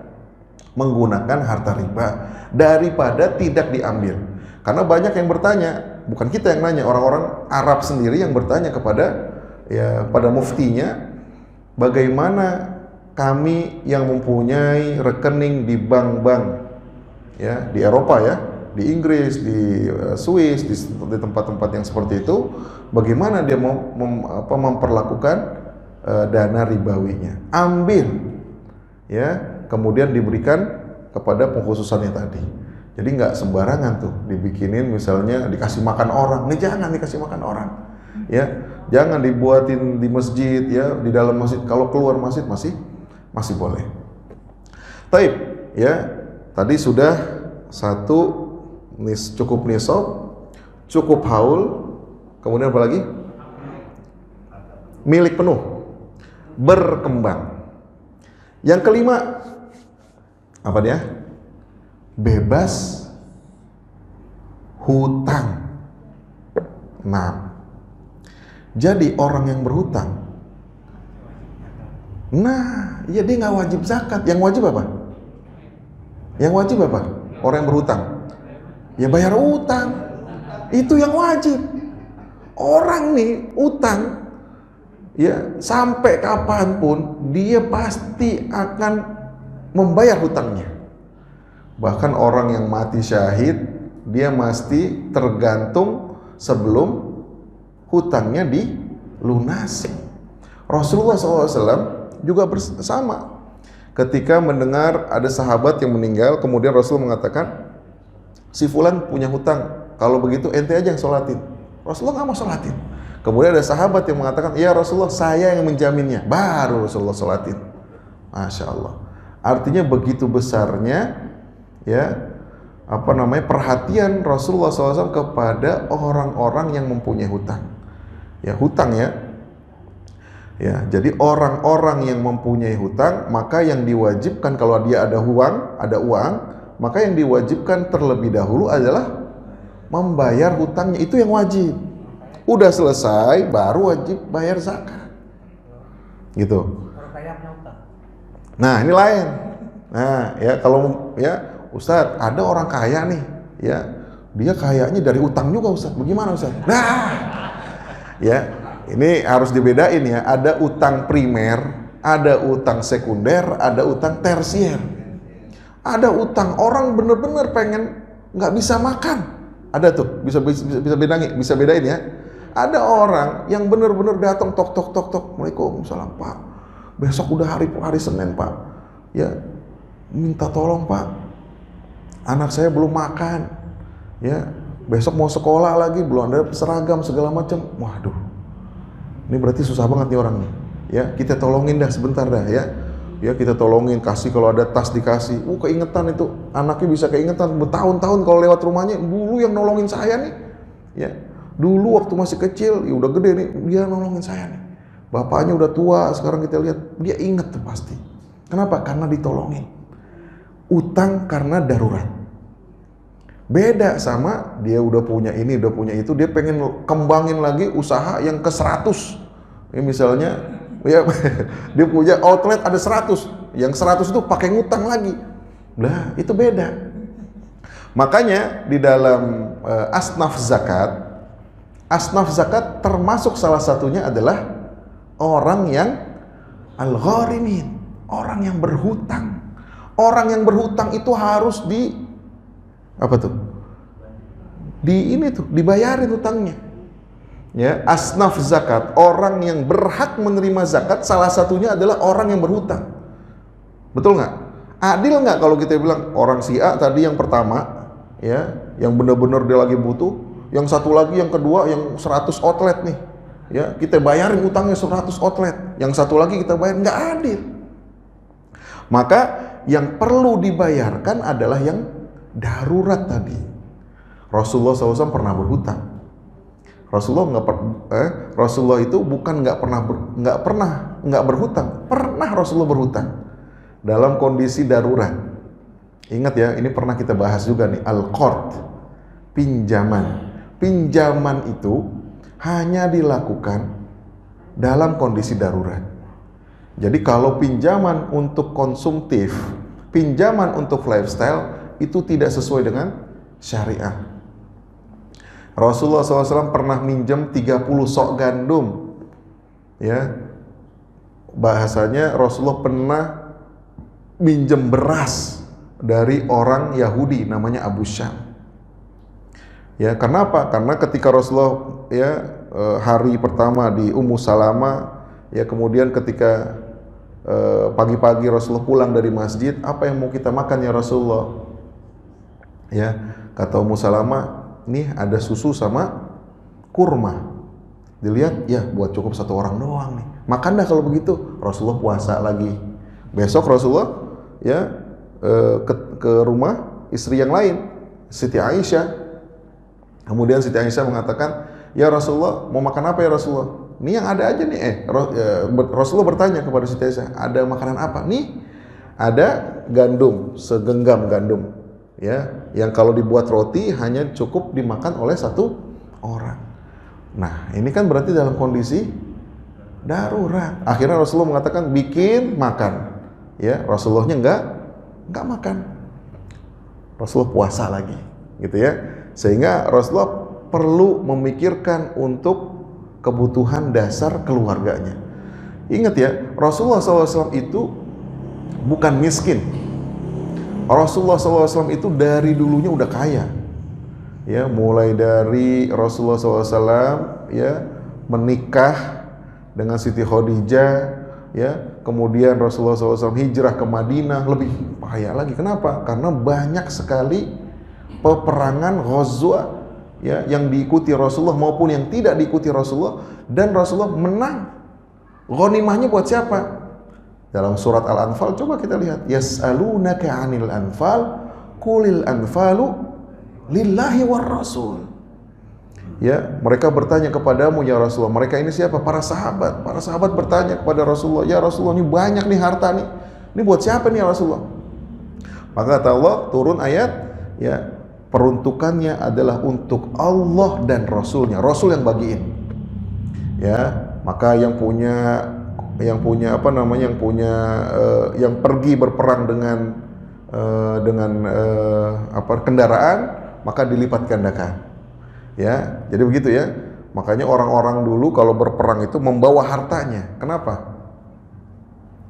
menggunakan harta riba daripada tidak diambil. Karena banyak yang bertanya, bukan kita yang nanya, orang-orang Arab sendiri yang bertanya pada muftinya, bagaimana kami yang mempunyai rekening di bank-bank ya di Eropa ya, di Inggris, di Swiss, di tempat-tempat yang seperti itu, bagaimana dia mau memperlakukan dana ribawinya? Ambil ya, kemudian diberikan kepada pengkhususannya tadi. Jadi nggak sembarangan tuh dibikinin, misalnya dikasih makan orang. Ini jangan dikasih makan orang, ya. Jangan dibuatin di masjid, ya, di dalam masjid. Kalau keluar masjid masih boleh. Taib, ya. Tadi sudah satu cukup nisab, cukup haul, kemudian apa lagi? Milik penuh, berkembang. Yang kelima apa dia? Bebas hutang. Nah, jadi orang yang berhutang, ya dia nggak wajib zakat. Yang wajib apa? Orang yang berhutang, ya bayar hutang. Itu yang wajib. Orang nih utang, ya sampai kapanpun dia pasti akan membayar hutangnya. Bahkan orang yang mati syahid, dia mesti tergantung sebelum hutangnya dilunasi. Rasulullah SAW juga bersama. Ketika mendengar ada sahabat yang meninggal, kemudian Rasul mengatakan, si fulan punya hutang, kalau begitu ente aja yang sholatin. Rasulullah nggak mau sholatin. Kemudian ada sahabat yang mengatakan, ya Rasulullah saya yang menjaminnya. Baru Rasulullah sholatin. Masya Allah. Artinya begitu besarnya ya perhatian Rasulullah SAW kepada orang-orang yang mempunyai hutang. Ya hutang ya. Ya, jadi orang-orang yang mempunyai hutang, maka yang diwajibkan kalau dia ada uang, maka yang diwajibkan terlebih dahulu adalah membayar hutangnya. Itu yang wajib. Udah selesai, baru wajib bayar zakat. Gitu. Nah, ini lain. Nah, ya kalau ya Ustadz, ada orang kaya nih, ya. Dia kayanya dari utang juga, Ustadz. Bagaimana, Ustadz? Nah, ya, ini harus dibedain ya. Ada utang primer, ada utang sekunder, ada utang tersier. Ada utang orang bener-bener pengen nggak bisa makan. Ada tuh, bisa bedain ya. Ada orang yang benar-benar datang tok. Waalaikumsalam Pak. Besok udah hari Senin Pak. Ya, minta tolong Pak. Anak saya belum makan. Ya, besok mau sekolah lagi, belum ada seragam segala macam. Waduh. Ini berarti susah banget nih orang nih. Ya, kita tolongin dah sebentar dah ya. Ya, kita tolongin, kasih kalau ada tas dikasih. Keingetan itu. Anaknya bisa keingetan bertahun-tahun kalau lewat rumahnya, dulu yang nolongin saya nih. Ya. Dulu waktu masih kecil, ya udah gede nih, dia nolongin saya nih. Bapaknya udah tua, sekarang kita lihat, dia inget tuh pasti. Kenapa? Karena ditolongin. Utang karena darurat. Beda sama dia udah punya ini, udah punya itu, dia pengen kembangin lagi usaha yang ke 100. Ya, misalnya, ya, dia punya outlet ada 100, yang 100 itu pakai ngutang lagi. Nah, itu beda. Makanya di dalam asnaf zakat termasuk salah satunya adalah orang yang al-gharimin, orang yang berhutang. Orang yang berhutang itu harus dibayarin hutangnya. Ya, asnaf zakat, orang yang berhak menerima zakat salah satunya adalah orang yang berhutang. Betul nggak? Adil nggak kalau kita bilang orang si A tadi yang pertama, ya, yang benar-benar dia lagi butuh. Yang satu lagi, yang kedua, yang 100 outlet nih. Ya, kita bayarin utangnya 100 outlet. Yang satu lagi kita bayar, nggak adil. Maka yang perlu dibayarkan adalah yang darurat tadi. Rasulullah SAW pernah berhutang. Rasulullah itu bukan nggak berhutang. Pernah Rasulullah berhutang dalam kondisi darurat. Ingat ya, ini pernah kita bahas juga nih, al-qard, pinjaman. Pinjaman itu hanya dilakukan dalam kondisi darurat. Jadi kalau pinjaman untuk konsumtif, pinjaman untuk lifestyle itu tidak sesuai dengan syariah. Rasulullah SAW pernah minjam 30 sok gandum. Ya, bahasanya Rasulullah pernah minjem beras dari orang Yahudi namanya Abu Syam. Ya, kenapa? Karena ketika Rasulullah hari pertama di Ummu Salamah, ya kemudian ketika pagi-pagi Rasulullah pulang dari masjid, apa yang mau kita makan ya Rasulullah? Ya, kata Ummu Salamah, nih ada susu sama kurma. Dilihat, ya buat cukup satu orang doang nih. Makan dah kalau begitu. Rasulullah puasa lagi. Besok Rasulullah ke rumah istri yang lain, Siti Aisyah. Kemudian Siti Aisyah mengatakan, ya Rasulullah, mau makan apa ya Rasulullah? Ini yang ada aja nih. Rasulullah bertanya kepada Siti Aisyah, ada makanan apa? Nih, ada gandum, segenggam gandum. Ya, yang kalau dibuat roti hanya cukup dimakan oleh satu orang. Nah, ini kan berarti dalam kondisi darurat. Akhirnya Rasulullah mengatakan, bikin makan. Ya, Rasulullahnya enggak makan. Rasulullah puasa lagi, gitu ya. Sehingga Rasulullah perlu memikirkan untuk kebutuhan dasar keluarganya. Ingat ya, Rasulullah SAW itu bukan miskin. Rasulullah SAW itu dari dulunya udah kaya. Ya, mulai dari Rasulullah SAW ya menikah dengan Siti Khadijah, ya, kemudian Rasulullah SAW hijrah ke Madinah, lebih kaya lagi. Kenapa? Karena banyak sekali peperangan ghazwa ya, yang diikuti Rasulullah maupun yang tidak diikuti Rasulullah, dan Rasulullah menang. Ghanimahnya buat siapa? Dalam surat Al-Anfal coba kita lihat, yas'alunaka 'anil anfal qulil anfalu lillahi war rasul. Ya, mereka bertanya kepadamu ya Rasulullah. Mereka ini siapa? Para sahabat. Para sahabat bertanya kepada Rasulullah, ya Rasulullah, ini banyak nih harta nih. Ini buat siapa nih ya Rasulullah? Maka kata Allah, turun ayat, ya, peruntukannya adalah untuk Allah dan Rasulnya. Rasul yang bagiin. Ya, maka yang punya yang pergi berperang dengan kendaraan, maka dilipat gandakan. Ya, jadi begitu ya. Makanya orang-orang dulu kalau berperang itu membawa hartanya. Kenapa?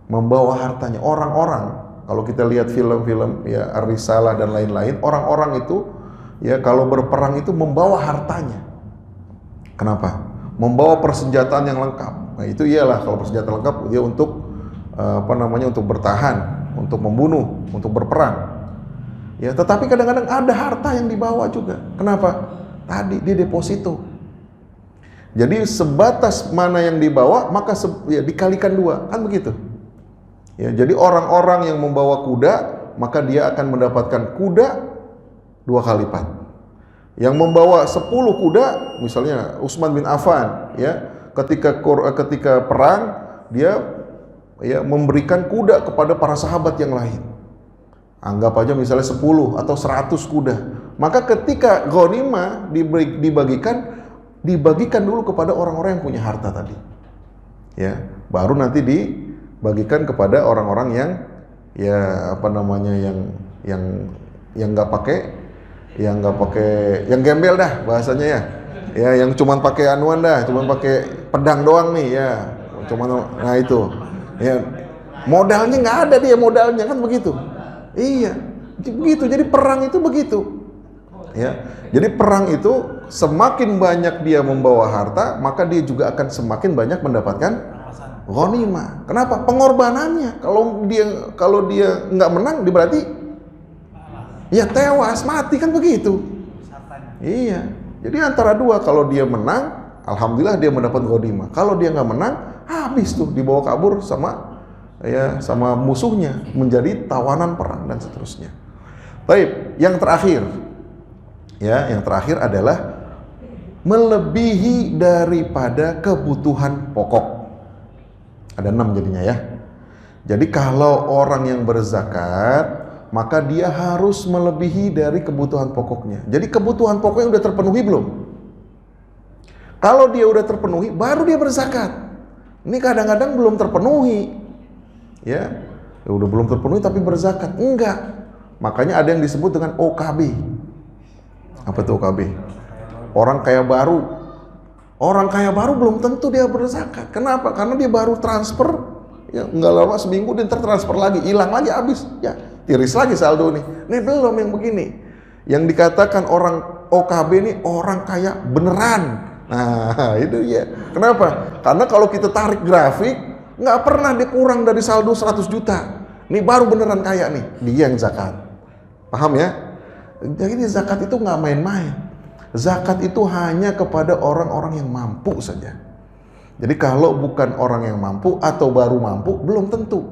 Membawa hartanya. Orang-orang, kalau kita lihat film-film ya Ar-Risalah dan lain-lain, orang-orang itu ya kalau berperang itu membawa hartanya. Kenapa? Membawa persenjataan yang lengkap. Nah, itu iyalah kalau persenjataan lengkap dia untuk untuk bertahan, untuk membunuh, untuk berperang. Ya, tetapi kadang-kadang ada harta yang dibawa juga. Kenapa? Tadi di deposito. Jadi sebatas mana yang dibawa maka dikalikan 2, kan begitu. Ya, jadi orang-orang yang membawa kuda maka dia akan mendapatkan kuda 2 kali lipat. Yang membawa 10 kuda, misalnya Utsman bin Affan, ya, ketika perang dia ya memberikan kuda kepada para sahabat yang lain. Anggap aja misalnya 10 atau 100 kuda. Maka ketika ghanimah dibagikan dulu kepada orang-orang yang punya harta tadi. Ya, baru nanti dibagikan kepada orang-orang yang yang nggak pakai, yang gembel dah bahasanya ya. Ya, yang cuman pakai anuan dah, cuman pakai pedang doang nih ya. Nah itu. Ya, modalnya nggak ada dia modalnya, kan begitu. Iya, begitu. Jadi perang itu begitu. Ya, jadi perang itu semakin banyak dia membawa harta, maka dia juga akan semakin banyak mendapatkan ghanimah. Kenapa? Pengorbanannya. Kalau dia nggak menang, berarti ya tewas, mati, kan begitu. Iya. Jadi antara dua, kalau dia menang, alhamdulillah dia mendapat ghanimah. Kalau dia nggak menang, habis tuh, dibawa kabur sama musuhnya, menjadi tawanan perang dan seterusnya. Baik, yang terakhir. Ya, yang terakhir adalah melebihi daripada kebutuhan pokok. Ada 6 jadinya ya. Jadi kalau orang yang berzakat, maka dia harus melebihi dari kebutuhan pokoknya. Jadi kebutuhan pokoknya udah terpenuhi belum? Kalau dia udah terpenuhi, baru dia berzakat. Ini kadang-kadang belum terpenuhi. Ya udah belum terpenuhi tapi berzakat. Enggak. Makanya ada yang disebut dengan OKB. Apa itu OKB? Orang kaya baru. Orang kaya baru belum tentu dia berzakat. Kenapa? Karena dia baru transfer, ya nggak lama seminggu dia tertransfer lagi, hilang lagi, habis, ya tiris lagi saldo nih. Ini belum yang begini. Yang dikatakan orang OKB ini orang kaya beneran. Nah itu ya. Kenapa? Karena kalau kita tarik grafik, nggak pernah dia kurang dari saldo 100 juta. Ini baru beneran kaya nih, dia yang zakat. Paham ya? Jadi zakat itu nggak main-main. Zakat itu hanya kepada orang-orang yang mampu saja. Jadi kalau bukan orang yang mampu atau baru mampu, belum tentu.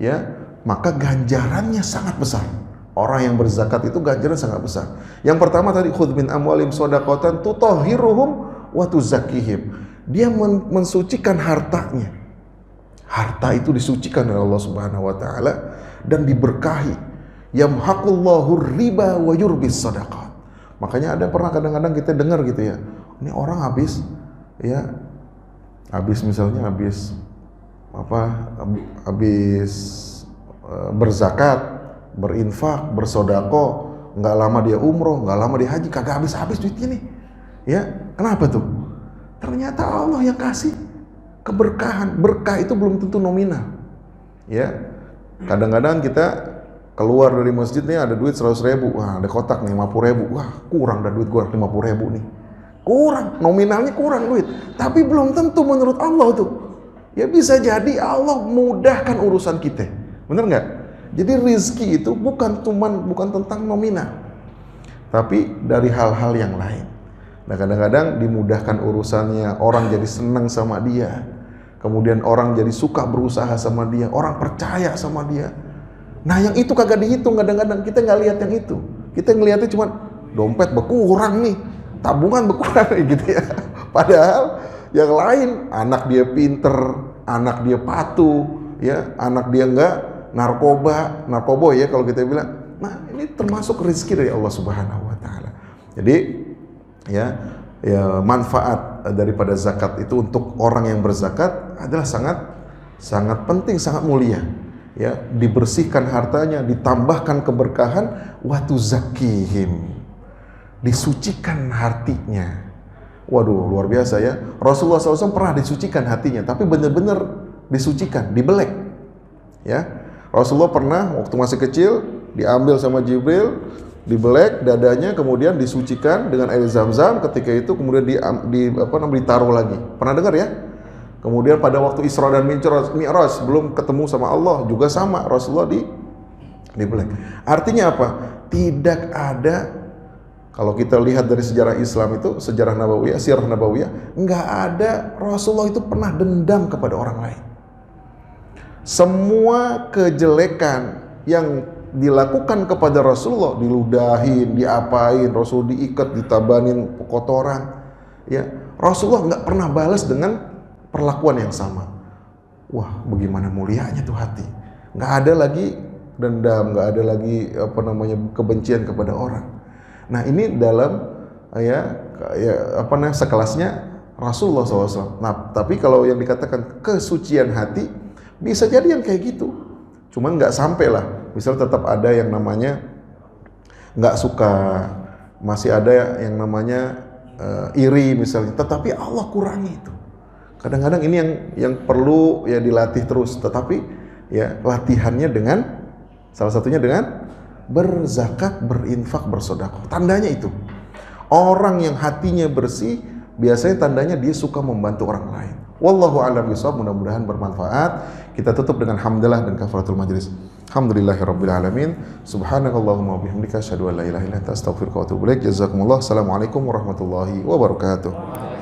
Ya, maka ganjarannya sangat besar. Orang yang berzakat itu ganjaran sangat besar. Yang pertama tadi, khudz min amwalim shadaqatan tutahhiruhum wa tuzakkihim. Dia mensucikan hartanya. Harta itu disucikan oleh Allah Subhanahu wa taala dan diberkahi. Yamhaqullahu riba wa yurbis sadaqat. Makanya ada pernah kadang-kadang kita dengar gitu ya. Ini orang habis berzakat, berinfak, bersodako, nggak lama dia umroh, nggak lama dia haji, kagak habis-habis duitnya nih. Ya, kenapa tuh? Ternyata Allah yang kasih keberkahan. Berkah itu belum tentu nominal. Ya, kadang-kadang kita keluar dari masjid nih ada duit 100.000, wah ada kotak nih 50.000, wah kurang dah duit gua 50.000 nih. Kurang, nominalnya kurang duit, tapi belum tentu menurut Allah tuh. Ya bisa jadi Allah mudahkan urusan kita, bener nggak? Jadi rizki itu bukan tentang nominal, tapi dari hal-hal yang lain. Nah kadang-kadang dimudahkan urusannya, orang jadi senang sama dia, kemudian orang jadi suka berusaha sama dia, orang percaya sama dia. Nah yang itu kagak dihitung, kadang-kadang kita nggak lihat yang itu, kita ngelihatnya cuma dompet berkurang nih, tabungan berkurang gitu ya. Padahal yang lain, anak dia pinter, anak dia patuh, ya, anak dia nggak narkoba ya kalau kita bilang. Nah ini termasuk rezeki dari Allah Subhanahu Wa Taala. Jadi ya manfaat daripada zakat itu untuk orang yang berzakat adalah sangat penting, sangat mulia. Ya, dibersihkan hartanya, ditambahkan keberkahan, wa tuzakkihim, disucikan hatinya. Waduh, luar biasa ya. Rasulullah SAW pernah disucikan hatinya, tapi benar-benar disucikan, dibelek. Ya, Rasulullah pernah waktu masih kecil diambil sama Jibril, dibelek dadanya, kemudian disucikan dengan air zam-zam. Ketika itu kemudian ditaruh lagi. Pernah dengar ya? Kemudian pada waktu Isra dan Mi'raj belum ketemu sama Allah juga sama, Rasulullah dibelek. Artinya apa? Tidak ada, kalau kita lihat dari sejarah Islam itu, sejarah Nabawiyah, sirah Nabawiyah, nggak ada Rasulullah itu pernah dendam kepada orang lain. Semua kejelekan yang dilakukan kepada Rasulullah, diludahin, diapain, Rasul diikat, ditabanin kotoran, ya, Rasulullah nggak pernah balas dengan perlakuan yang sama. Wah, bagaimana mulianya tuh hati. Nggak ada lagi dendam, nggak ada lagi kebencian kepada orang. Nah ini dalam sekelasnya Rasulullah SAW. Nah tapi kalau yang dikatakan kesucian hati, bisa jadi yang kayak gitu. Cuman nggak sampai lah. Misalnya tetap ada yang namanya nggak suka, masih ada yang namanya iri misalnya. Tetapi Allah kurangi itu. Kadang-kadang ini yang perlu ya dilatih terus. Tetapi ya latihannya dengan salah satunya dengan berzakat, berinfak, bersedekah. Tandanya itu. Orang yang hatinya bersih biasanya tandanya dia suka membantu orang lain. Wallahu a'lam bishawab. Mudah-mudahan bermanfaat. Kita tutup dengan hamdalah dan kafaratul majlis. Alhamdulillahirabbil alamin. Subhanakallahumma wa bihamdika asyhadu an la ilaha illa anta astaghfiruka wa atubu ilaik. Jazakumullah. Assalamualaikum warahmatullahi wabarakatuh.